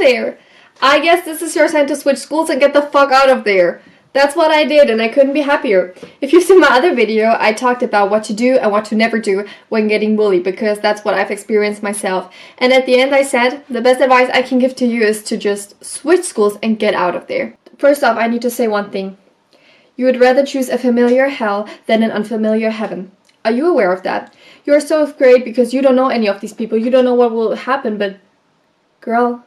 there. I guess this is your sign to switch schools and get the fuck out of there. That's what I did, and I couldn't be happier. If you've seen my other video, I talked about what to do and what to never do when getting bullied, because that's what I've experienced myself. And at the end I said, the best advice I can give to you is to just switch schools and get out of there. First off, I need to say one thing. You would rather choose a familiar hell than an unfamiliar heaven. Are you aware of that? You're so afraid because you don't know any of these people. You don't know what will happen, but girl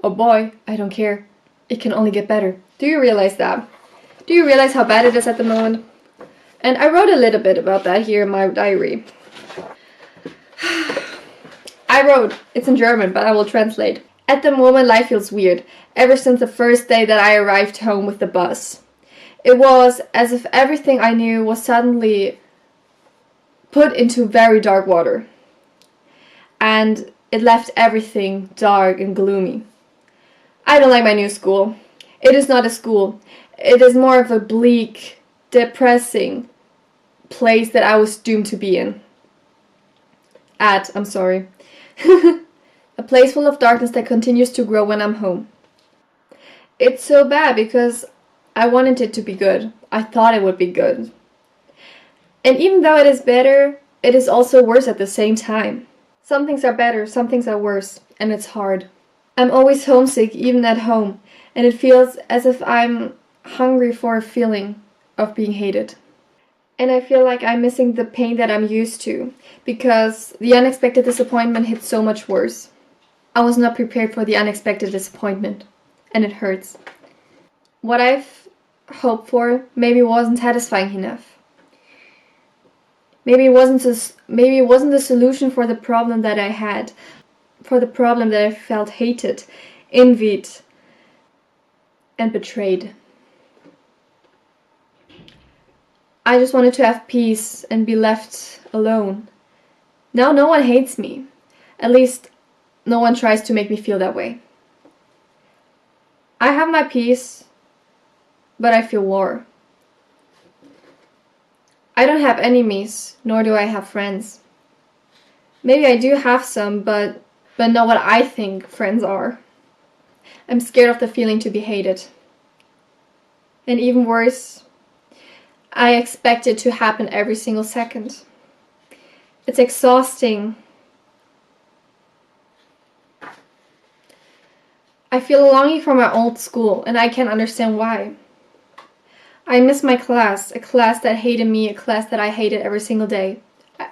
or boy, I don't care. It can only get better. Do you realize that? Do you realize how bad it is at the moment? And I wrote a little bit about that here in my diary. I wrote, it's in German, but I will translate. At the moment, life feels weird, ever since the first day that I arrived home with the bus. It was as if everything I knew was suddenly put into very dark water. And it left everything dark and gloomy. I don't like my new school. It is not a school. It is more of a bleak, depressing place that I was doomed to be in. I'm sorry. A place full of darkness that continues to grow when I'm home. It's so bad because I wanted it to be good. I thought it would be good. And even though it is better, it is also worse at the same time. Some things are better, some things are worse, and it's hard. I'm always homesick, even at home, and it feels as if I'm hungry for a feeling of being hated. And I feel like I'm missing the pain that I'm used to, because the unexpected disappointment hit so much worse. I was not prepared for the unexpected disappointment, and it hurts. What I've hoped for maybe wasn't satisfying enough. Maybe it wasn't the solution for the problem that I had, for the problem that I felt hated, envied, and betrayed. I just wanted to have peace and be left alone. Now no one hates me. At least no one tries to make me feel that way. I have my peace, but I feel war. I don't have enemies, nor do I have friends. Maybe I do have some, but not what I think friends are. I'm scared of the feeling to be hated. And even worse, I expect it to happen every single second. It's exhausting. I feel a longing for my old school, and I can't understand why. I miss my class, a class that hated me, a class that I hated every single day,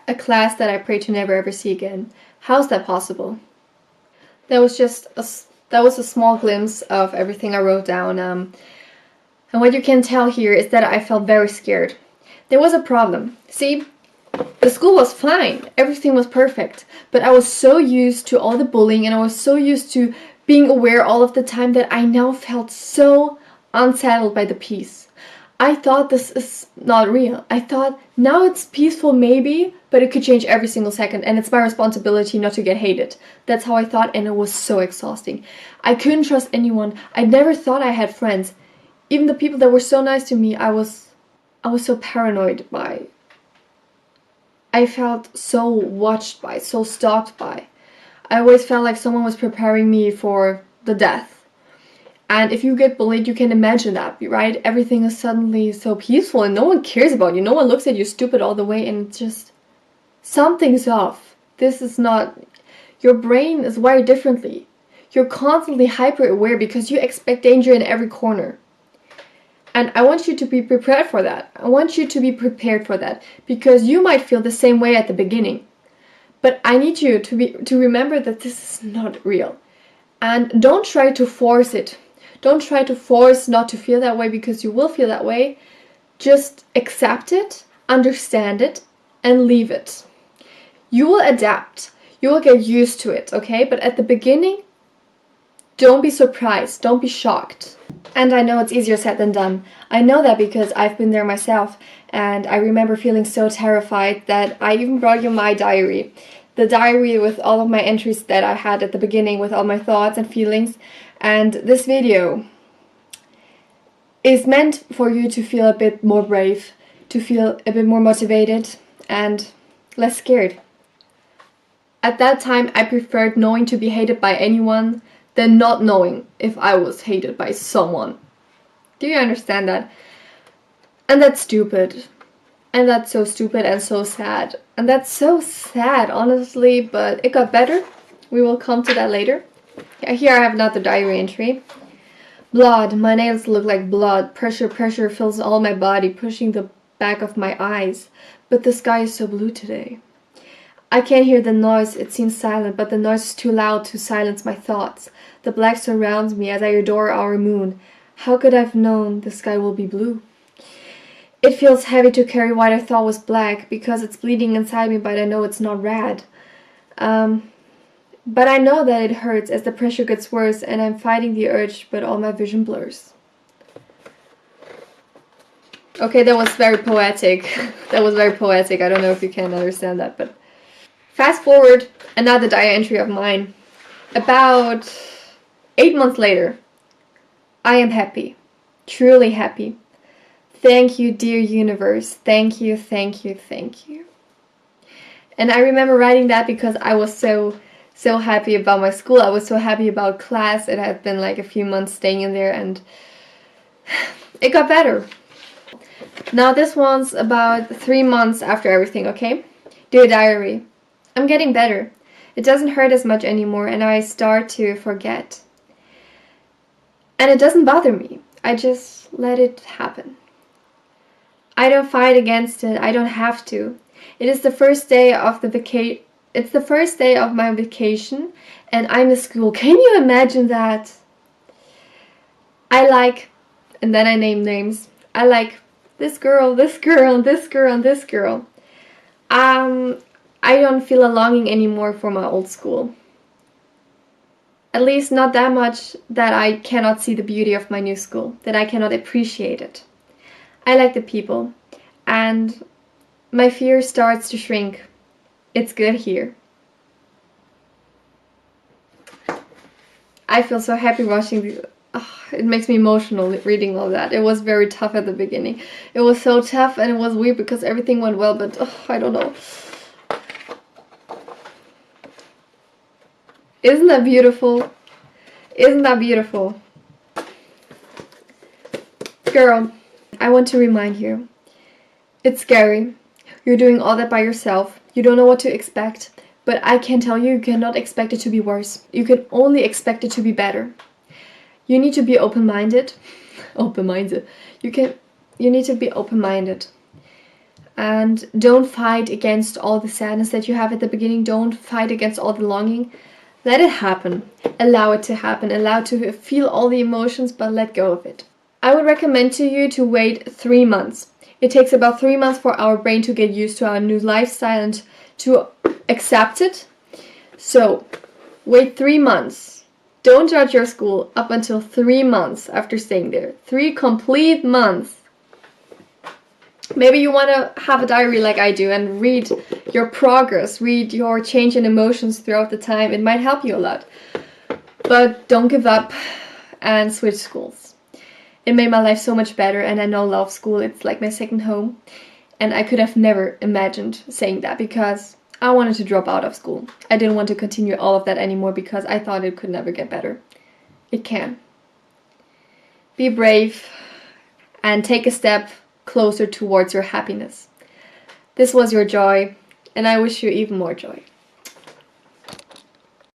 a class that I pray to never ever see again. How's that possible? That was a small glimpse of everything I wrote down. And what you can tell here is that I felt very scared. There was a problem. See, the school was fine, everything was perfect, but I was so used to all the bullying and I was so used to being aware all of the time that I now felt so unsettled by the peace. I thought this is not real. I thought now it's peaceful maybe, but it could change every single second and it's my responsibility not to get hated. That's how I thought, and it was so exhausting. I couldn't trust anyone. I never thought I had friends. Even the people that were so nice to me, I was so paranoid by. I felt so watched by, so stalked by. I always felt like someone was preparing me for the death. And if you get bullied, you can imagine that, right? Everything is suddenly so peaceful and no one cares about you. No one looks at you stupid all the way, and it's just, something's off. This is not, your brain is wired differently. You're constantly hyper aware because you expect danger in every corner. And I want you to be prepared for that. I want you to be prepared for that because you might feel the same way at the beginning. But I need you to remember that this is not real. And don't try to force it. Don't try to force not to feel that way because you will feel that way. Just accept it, understand it, and leave it. You will adapt. You will get used to it, okay? But at the beginning, don't be surprised. Don't be shocked. And I know it's easier said than done. I know that because I've been there myself. And I remember feeling so terrified that I even brought you my diary. The diary with all of my entries that I had at the beginning with all my thoughts and feelings. And this video is meant for you to feel a bit more brave, to feel a bit more motivated and less scared. At that time, I preferred knowing to be hated by anyone than not knowing if I was hated by someone. Do you understand that? And that's stupid. And that's so stupid and so sad. And that's so sad, honestly, but it got better. We will come to that later. Here I have another diary entry. Blood. My nails look like blood. Pressure fills all my body, pushing the back of my eyes. But the sky is so blue today. I can't hear the noise. It seems silent, but the noise is too loud to silence my thoughts. The black surrounds me as I adore our moon. How could I have known the sky will be blue? It feels heavy to carry what I thought was black, because it's bleeding inside me, but I know it's not red. But I know that it hurts as the pressure gets worse, and I'm fighting the urge, but all my vision blurs. Okay, that was very poetic. That was very poetic. I don't know if you can understand that, but... Fast forward, another diary entry of mine. About 8 months later, I am happy. Truly happy. Thank you, dear universe. Thank you, thank you, thank you. And I remember writing that because I was so happy about my school. I was so happy about class. It had been like a few months staying in there, and it got better. Now this one's about 3 months after everything, okay? Dear diary, I'm getting better. It doesn't hurt as much anymore, and I start to forget. And it doesn't bother me. I just let it happen. I don't fight against it. I don't have to. It is the first day of the It's the first day of my vacation, and I'm in school. Can you imagine that? I like, and then I name names. I like this girl, this girl, this girl, and this girl. I don't feel a longing anymore for my old school. At least not that much that I cannot see the beauty of my new school, that I cannot appreciate it. I like the people, and my fear starts to shrink. It's good here. I feel so happy watching these. It makes me emotional reading all that. It was very tough at the beginning. It was so tough, and it was weird because everything went well, but I don't know. Isn't that beautiful? Isn't that beautiful? Girl, I want to remind you. It's scary. You're doing all that by yourself. You don't know what to expect. But I can tell you, you cannot expect it to be worse. You can only expect it to be better. You need to be open-minded. Open-minded. You need to be open-minded. And don't fight against all the sadness that you have at the beginning. Don't fight against all the longing. Let it happen. Allow it to happen. Allow it to feel all the emotions, but let go of it. I would recommend to you to wait 3 months. It takes about 3 months for our brain to get used to our new lifestyle and to accept it. So, wait 3 months. Don't judge your school up until 3 months after staying there. 3 complete months. Maybe you want to have a diary like I do and read your progress, read your change in emotions throughout the time. It might help you a lot. But don't give up and switch schools. It made my life so much better, and I now love school. It's like my second home. And I could have never imagined saying that because I wanted to drop out of school. I didn't want to continue all of that anymore because I thought it could never get better. It can. Be brave and take a step closer towards your happiness. This was your joy, and I wish you even more joy.